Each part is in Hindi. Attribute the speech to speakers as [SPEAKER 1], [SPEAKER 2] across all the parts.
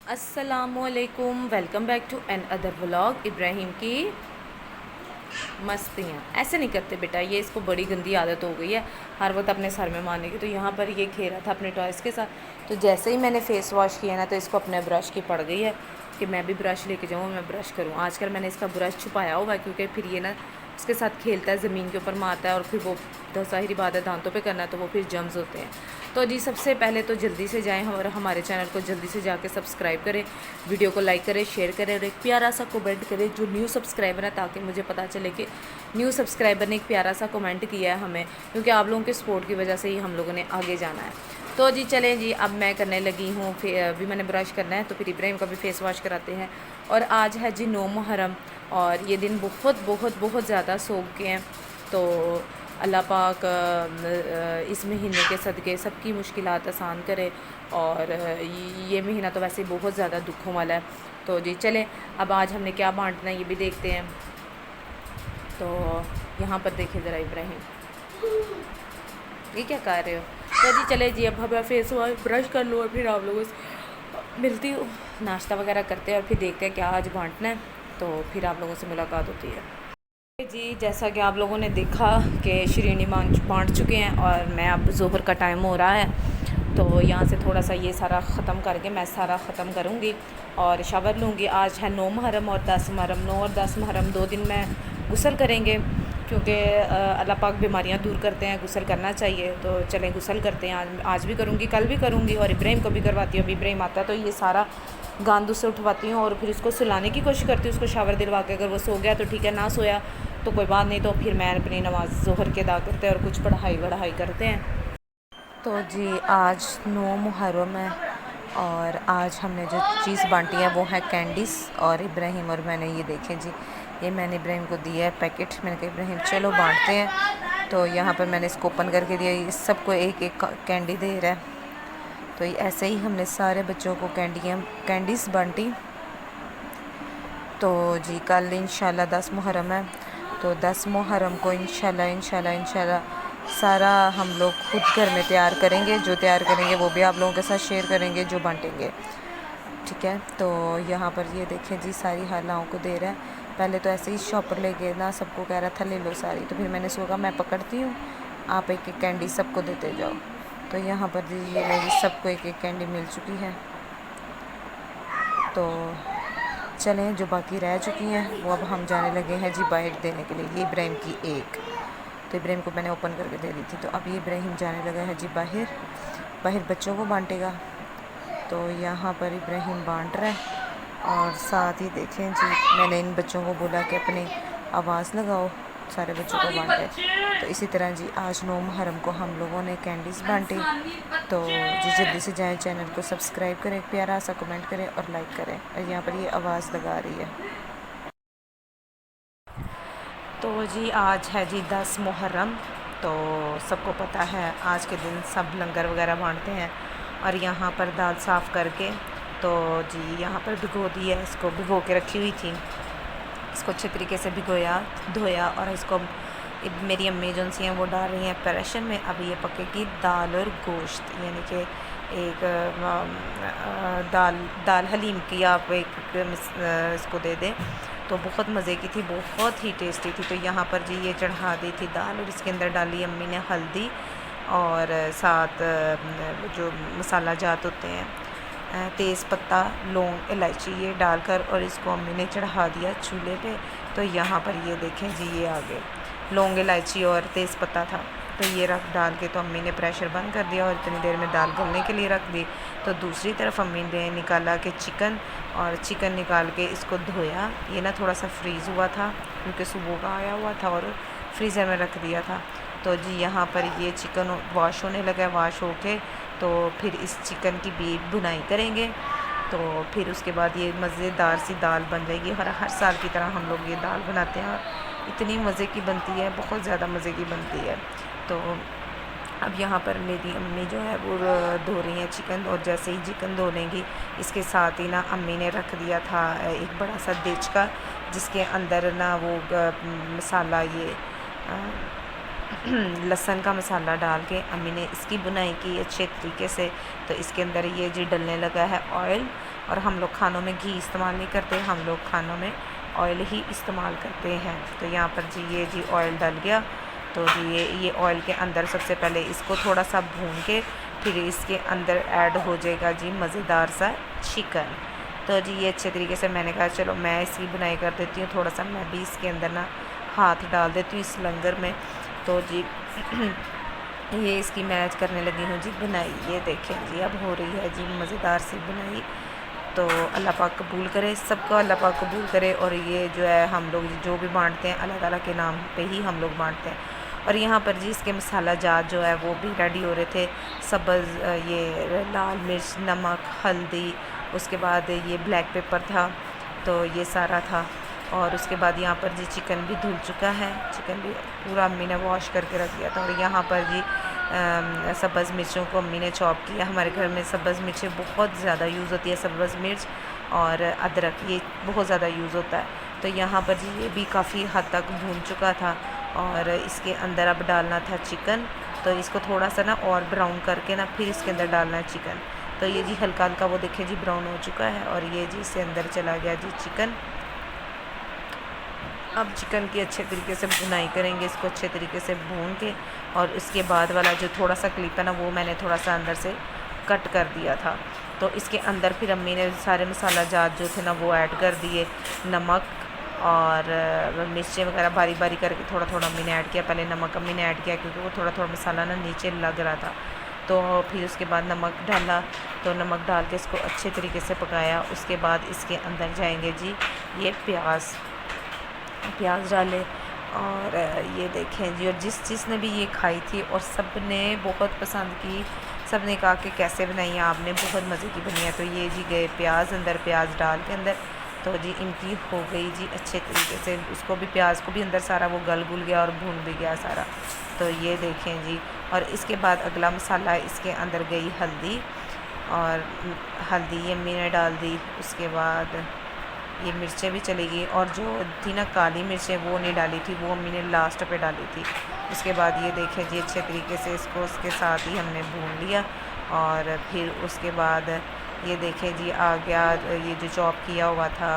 [SPEAKER 1] अस्सलामुअलैकुम, welcome back to another vlog. Ibrahim की मस्तियाँ ऐसे नहीं करते बेटा, ये इसको बड़ी गंदी आदत हो गई है हर वक्त अपने सर में मारने की। तो यहाँ पर ये खेल रहा था अपने टॉयज़ के साथ, तो जैसे ही मैंने फ़ेस वॉश किया ना तो इसको अपने ब्रश की पड़ गई है कि मैं भी ब्रश लेके जाऊँ, मैं ब्रश करूँ। आजकल मैंने इसका ब्रश छुपाया हुआ है क्योंकि फिर ये ना उसके साथ खेलता है, ज़मीन के ऊपर मारता है और फिर वो ज़ाहिर बात है दांतों पे करना है तो वो फिर जम्स होते हैं। तो जी सबसे पहले तो जल्दी से जाएं और हमारे चैनल को जल्दी से जाके सब्सक्राइब करें, वीडियो को लाइक करें, शेयर करें और एक प्यारा सा कमेंट करें जो न्यू सब्सक्राइबर है, ताकि मुझे पता चले कि न्यू सब्सक्राइबर ने एक प्यारा सा कमेंट किया है हमें, क्योंकि आप लोगों के सपोर्ट की वजह से ही हम लोगों ने आगे जाना है। तो जी चलें जी, अब मैं करने लगी हूँ, फिर अभी मैंने ब्रश करना है तो फिर इब्राहिम का भी फेस वॉश कराते हैं। और आज है जी 9 मुहर्रम और ये दिन बहुत बहुत बहुत ज़्यादा सोग के हैं। तो अल्लाह पाक इस महीने के सदक़े सबकी मुश्किलात आसान करे। और ये महीना तो वैसे बहुत ज़्यादा दुखों वाला है। तो जी चलें, अब आज हमने क्या बांटना है ये भी देखते हैं। तो यहाँ पर देखिए ज़रा इब्राहिम, ये क्या कर रहे हो? तो जी चले जी, अब हम फेस वॉश ब्रश कर लो और फिर आप लोगों से मिलती हूँ, नाश्ता वगैरह करते हैं और फिर देखते हैं क्या आज बांटना है, तो फिर आप लोगों से मुलाकात होती है। जी जैसा कि आप लोगों ने देखा कि श्रीनी बांट चुके हैं और मैं अब ज़ोहर का टाइम हो रहा है, तो यहाँ से थोड़ा सा ये सारा ख़त्म करके मैं सारा ख़त्म करूँगी और शावर लूँगी। आज है 9 मुहर्रम और 10 मुहर्रम। 9 और 10 मुहर्रम 2 दिन में गुस्ल करेंगे, क्योंकि अल्लाह पाक बीमारियाँ दूर करते हैं, गुस्ल करना चाहिए। तो चलें गुस्ल करते हैं, आज भी करूँगी, कल भी करूँगी और इब्राहिम को भी करवाती हूँ। अभी इब्राहिम आता है तो ये सारा गांद उससे उठवाती हूँ और फिर उसको सुलाने की कोशिश करती हूँ, उसको शावर दिलवा के। अगर वो सो गया तो ठीक है, ना सोया तो कोई बात नहीं, तो फिर मैं अपनी नमाज़ ज़ोहर के अदा करते हैं और कुछ पढ़ाई वढ़ाई करते हैं। तो जी आज 9 मुहर्रम है और आज हमने जो चीज़ बांटी है वो है कैंडीज़। और इब्राहिम और मैंने ये देखें जी, ये मैंने इब्राहिम को दिया है पैकेट। मैंने कहा इब्राहिम चलो बांटते हैं, तो यहाँ पर मैंने इसको ओपन करके दिया। इस सबको एक एक कैंडी दे रहा है। तो ऐसे ही हमने सारे बच्चों को कैंडीज़ बांटी। तो जी कल इंशाल्लाह 10 मुहर्रम है, तो 10 मुहर्रम को इंशाल्लाह सारा हम लोग खुद घर में तैयार करेंगे। जो तैयार करेंगे वो भी आप लोगों के साथ शेयर करेंगे, जो बांटेंगे, ठीक है। तो यहाँ पर ये देखें जी, सारी हालाओं को दे रहा है। पहले तो ऐसे ही शॉपर ले गए ना, सबको कह रहा था ले लो सारी, तो फिर मैंने सोचा मैं पकड़ती हूँ, आप एक एक कैंडी सबको देते जाओ। तो यहाँ पर जी ये मेरी सबको एक एक कैंडी मिल चुकी है। तो चलें, जो बाकी रह चुकी हैं वो अब हम जाने लगे हैं जी बाहर देने के लिए। ये इब्राहिम की एक, तो इब्राहिम को मैंने ओपन करके दे दी थी। तो अब ये इब्राहिम जाने लगा है जी बाहर बच्चों को बांटेगा। तो यहाँ पर इब्राहिम बांट रहा है और साथ ही देखें जी, मैंने इन बच्चों को बोला कि अपनी आवाज़ लगाओ, सारे बच्चों को बांटे। तो इसी तरह जी आज 9 मुहर्रम को हम लोगों ने कैंडीज़ बांटी। तो जी जल्दी से जाएं, चैनल को सब्सक्राइब करें, प्यारा सा कमेंट करें और लाइक करें। और यहाँ पर ये आवाज़ लगा रही है। तो जी आज है जी 10 मुहर्रम, तो सबको पता है आज के दिन सब लंगर वगैरह बांटते हैं। और यहाँ पर दाल साफ़ करके, तो जी यहाँ पर भिगो दी है, इसको भिगो के रखी हुई थी। इसको अच्छे तरीके से भिगोया धोया और इसको मेरी अम्मी जो सी हैं वो डाल रही हैं प्रेशर में। अब ये पकेगी दाल और गोश्त, यानी कि एक दाल हलीम की आप एक इसको दे दें तो बहुत मज़े की थी, बहुत ही टेस्टी थी। तो यहाँ पर जी ये चढ़ा दी थी दाल और इसके अंदर डाली अम्मी ने हल्दी और साथ जो मसाला जात होते हैं, तेज़ पत्ता, लौंग, इलायची, ये डालकर और इसको अम्मी ने चढ़ा दिया चूल्हे पे। तो यहाँ पर ये देखें जी, ये आगे लौंग, इलायची और तेज़ पत्ता था, तो ये रख डाल के तो अम्मी ने प्रेशर बंद कर दिया और इतनी देर में दाल गलने के लिए रख दी। तो दूसरी तरफ अम्मी ने निकाला कि चिकन, और चिकन निकाल के इसको धोया। ये ना थोड़ा सा फ्रीज़ हुआ था क्योंकि सुबह का आया हुआ था और फ्रीज़र में रख दिया था। तो जी यहाँ पर ये चिकन वॉश होने लगा, वॉश होके तो फिर इस चिकन की भी बुनाई करेंगे। तो फिर उसके बाद ये मज़ेदार सी दाल बन जाएगी। और हर साल की तरह हम लोग ये दाल बनाते हैं और इतनी मज़े की बनती है, बहुत ज़्यादा मज़े की बनती है। तो अब यहाँ पर मेरी अम्मी जो है वो धो रही हैं चिकन, और जैसे ही चिकन धो लेंगी इसके साथ ही ना अम्मी ने रख दिया था एक बड़ा सा देचका, जिसके अंदर ना वो मसाला, ये लहसुन का मसाला डाल के अम्मी ने इसकी बुनाई की अच्छे तरीके से। तो इसके अंदर ये जी डलने लगा है ऑयल, और हम लोग खानों में घी इस्तेमाल नहीं करते, हम लोग खानों में ऑयल ही इस्तेमाल करते हैं। तो यहाँ पर जी ये जी ऑयल डल गया। तो जी ये ऑयल के अंदर सबसे पहले इसको थोड़ा सा भून के फिर इसके अंदर ऐड हो जाएगा जी मज़ेदार सा चिकन। तो जी ये अच्छे तरीके से मैंने कहा चलो मैं इसकी बुनाई कर देती हूँ, थोड़ा सा मैं भी इसके अंदर ना हाथ डाल देती हूँ इस लंगर में। तो जी ये इसकी मैच करने लगी हूँ जी बुनाई। ये देखें जी अब हो रही है जी मज़ेदार सी बुनाई। तो अल्लाह पाक कबूल करे, सबको अल्लाह पाक कबूल करे। और ये जो है हम लोग जो भी बांटते हैं अल्लाह ताला के नाम पे ही हम लोग बांटते हैं। और यहाँ पर जी इसके मसाला जात जो है वो भी रेडी हो रहे थे। सब्ज़ ये लाल मिर्च, नमक, हल्दी, उसके बाद ये ब्लैक पेपर था, तो ये सारा था। और उसके बाद यहाँ पर जी चिकन भी धुल चुका है, चिकन भी पूरा अम्मी ने वॉश करके रख दिया था। और यहाँ पर जी सब्ज़ मिर्चों को अम्मी ने चॉप किया। हमारे घर में सब्ज़ मिर्चें बहुत ज़्यादा यूज़ होती है, सब्ज़ मिर्च और अदरक ये बहुत ज़्यादा यूज़ होता है। तो यहाँ पर जी ये भी काफ़ी हद तक भून चुका था और इसके अंदर अब डालना था चिकन। तो इसको थोड़ा सा ना और ब्राउन करके ना फिर इसके अंदर डालना है चिकन। तो ये जी हल्का हल्का वो देखें जी ब्राउन हो चुका है और ये जी इसके अंदर चला गया जी चिकन। अब चिकन की अच्छे तरीके से बुनाई करेंगे, इसको अच्छे तरीके से भून के। और इसके बाद वाला जो थोड़ा सा क्लिप है ना वो मैंने थोड़ा सा अंदर से कट कर दिया था। तो इसके अंदर फिर अम्मी ने सारे मसाला जात जो थे ना वो ऐड कर दिए। नमक और मिर्चें वगैरह बारी बारी करके थोड़ा थोड़ा अम्मी ने ऐड किया। पहले नमक अम्मी ने ऐड किया क्योंकि वो थोड़ा थोड़ा मसाला ना नीचे लग रहा था। तो फिर उसके बाद नमक डाला, तो नमक डाल के इसको अच्छे तरीके से पकाया। उसके बाद इसके अंदर जाएंगे जी ये प्याज डाले। और ये देखें जी, और जिसने भी ये खाई थी और सब ने बहुत पसंद की, सब ने कहा कि कैसे बनाई है आपने, बहुत मज़े की बनी है। तो ये जी गए प्याज अंदर, प्याज डाल के अंदर तो जी इनकी हो गई जी अच्छे तरीके से, उसको भी प्याज को भी अंदर सारा वो गल गुल गया और भून भी गया सारा। तो ये देखें जी। और इसके बाद अगला मसाला इसके अंदर गई हल्दी, और हल्दी ये अम्मी ने डाल दी। उसके बाद ये मिर्चें भी चली गई, और जो थी ना काली मिर्चें वो नहीं डाली थी, वो अम्मी ने लास्ट पे डाली थी। उसके बाद ये देखें जी अच्छे तरीके से इसको उसके साथ ही हमने भून लिया। और फिर उसके बाद ये देखें जी आ गया ये जो चॉप किया हुआ था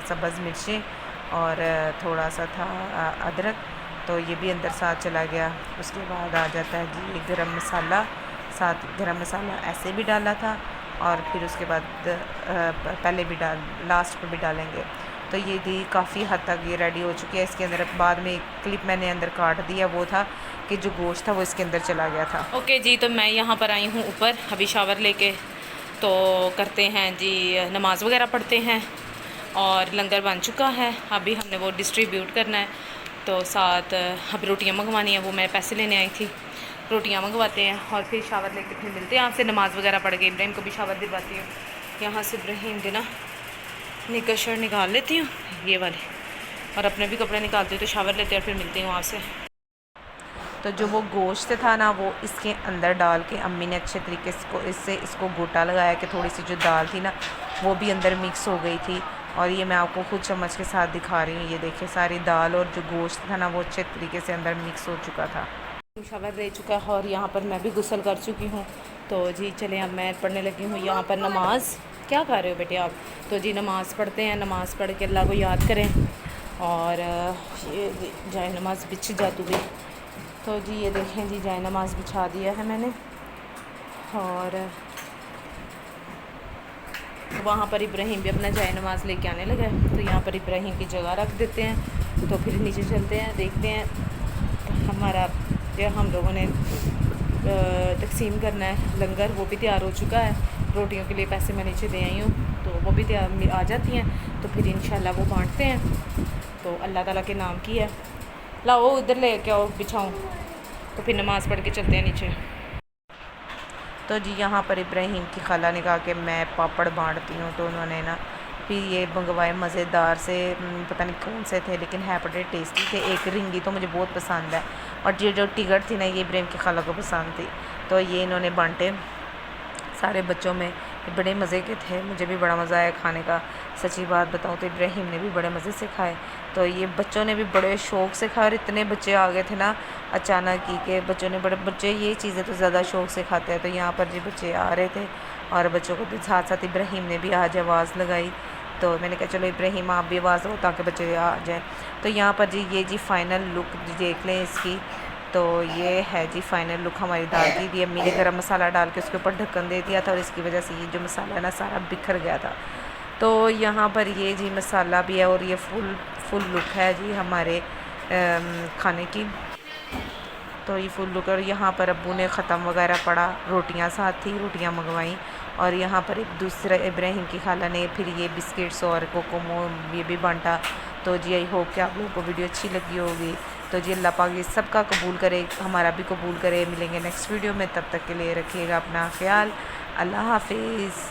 [SPEAKER 1] सब्ज़ मिर्चें और थोड़ा सा था अदरक, तो ये भी अंदर साथ चला गया। उसके बाद आ जाता है जी ये गरम मसाला, साथ गरम मसाला ऐसे भी डाला था और फिर उसके बाद पहले भी लास्ट पे भी डालेंगे। तो ये दी काफ़ी हद तक ये रेडी हो चुकी है। इसके अंदर बाद में एक क्लिप मैंने अंदर काट दिया, वो था कि जो गोश्त था वो इसके अंदर चला गया था। ओके जी, तो मैं यहाँ पर आई हूँ ऊपर अभी शावर लेके, तो करते हैं जी नमाज़ वगैरह पढ़ते हैं और लंगर बन चुका है, अभी हमने वो डिस्ट्रीब्यूट करना है। तो साथ अब रोटियाँ मंगवानी है, वो मैं पैसे लेने आई थी, रोटियाँ मंगवाते हैं और फिर शावर लेके फिर मिलते हैं आपसे। नमाज़ वगैरह पढ़ के इब्राहिम को भी शावर दिलवाती हूँ। यहाँ से इब्राहिम के ना निकर शर्ट निकाल लेती हूँ ये वाले, और अपने भी कपड़े निकालती हूँ, तो शावर लेते हैं और फिर मिलती हूँ आपसे। तो जो वो गोश्त था ना वो इसके अंदर डाल के अम्मी ने अच्छे तरीके से इसको गोटा लगाया कि थोड़ी सी जो दाल थी ना वो भी अंदर मिक्स हो गई थी। और ये मैं आपको खुद चम्मच के साथ दिखा रही हूँ, ये देखिए सारी दाल और जो गोश्त था ना वो अच्छे तरीके से अंदर मिक्स हो चुका था। शावर ले चुका है और यहाँ पर मैं भी गुस्ल कर चुकी हूँ। तो जी चलें अब मैं पढ़ने लगी हूँ यहाँ पर नमाज़। क्या कर रहे हो बेटे आप? तो जी नमाज़ पढ़ते हैं, नमाज़ पढ़ के अल्लाह को याद करें। और ये जाए नमाज़ बिछ जाती हुई, तो जी ये देखें जी जाए नमाज़ बिछा दिया है मैंने। और वहाँ पर इब्राहिम भी अपना जाए नमाज़ लेके आने लगा है, तो यहाँ पर इब्राहिम की जगह रख देते हैं। तो फिर नीचे चलते हैं, देखते हैं हमारा जो हम लोगों ने तकसीम करना है लंगर, वो भी तैयार हो चुका है। रोटियों के लिए पैसे मैं नीचे दे आई हूँ, तो वो भी तैयार आ जाती हैं, तो फिर इंशाल्लाह वो बांटते हैं। तो अल्लाह ताला के नाम की है। लाओ इधर ले के आओ बिछाऊँ, तो फिर नमाज़ पढ़ के चलते हैं नीचे। तो जी यहाँ पर इब्राहिम की खाला ने कहा कि मैं पापड़ बांटती हूँ, तो उन्होंने ना फिर ये मंगवाए मज़ेदार से, पता नहीं कौन से थे लेकिन है बड़े टेस्टी थे। एक रिंगी तो मुझे बहुत पसंद है, और ये जो टिकट थी ना ये इब्राहिम की खाला को पसंद थी, तो ये इन्होंने बांटे सारे बच्चों में। बड़े मज़े के थे, मुझे भी बड़ा मज़ा आया खाने का। सच्ची बात बताऊँ तो इब्राहिम ने भी बड़े मज़े से खाए, तो ये बच्चों ने भी बड़े शौक़ से खाए। और इतने बच्चे आ गए थे ना अचानक ही के बच्चों ने, बड़े बच्चे ये चीज़ें तो ज़्यादा शौक़ से खाते हैं। तो यहाँ पर जी बच्चे आ रहे थे और बच्चों को भी साथ साथ इब्राहिम ने भी आज आवाज़ लगाई, तो मैंने कहा चलो इब्राहिम आप भी आवाज़ दो ताकि बच्चे आ जाएँ। तो यहाँ पर जी ये जी फ़ाइनल लुक देख लें इसकी। तो ये है जी फ़ाइनल लुक हमारी दाल की। ये अम्मी ने गरम मसाला डाल के उसके ऊपर ढक्कन दे दिया था और इसकी वजह से ये जो मसाला है ना सारा बिखर गया था। तो यहाँ पर ये जी मसाला भी है और ये फुल लुक है जी हमारे खाने की। तो ये फुल लुक। और यहाँ पर अब्बू ने ख़त्म वगैरह पड़ा, रोटियाँ साथ थी, रोटियाँ मंगवाईं। और यहाँ पर एक दूसरा इब्राहिम की खाला ने फिर ये बिस्किट्स और कोकोमो ये भी बांटा। तो जी आई होप कि आप लोगों को वीडियो अच्छी लगी होगी। तो जी अल्लाह पाक ये सबका कबूल करे, हमारा भी कबूल करे। मिलेंगे नेक्स्ट वीडियो में, तब तक के लिए रखिएगा अपना ख्याल। अल्लाह हाफिज़।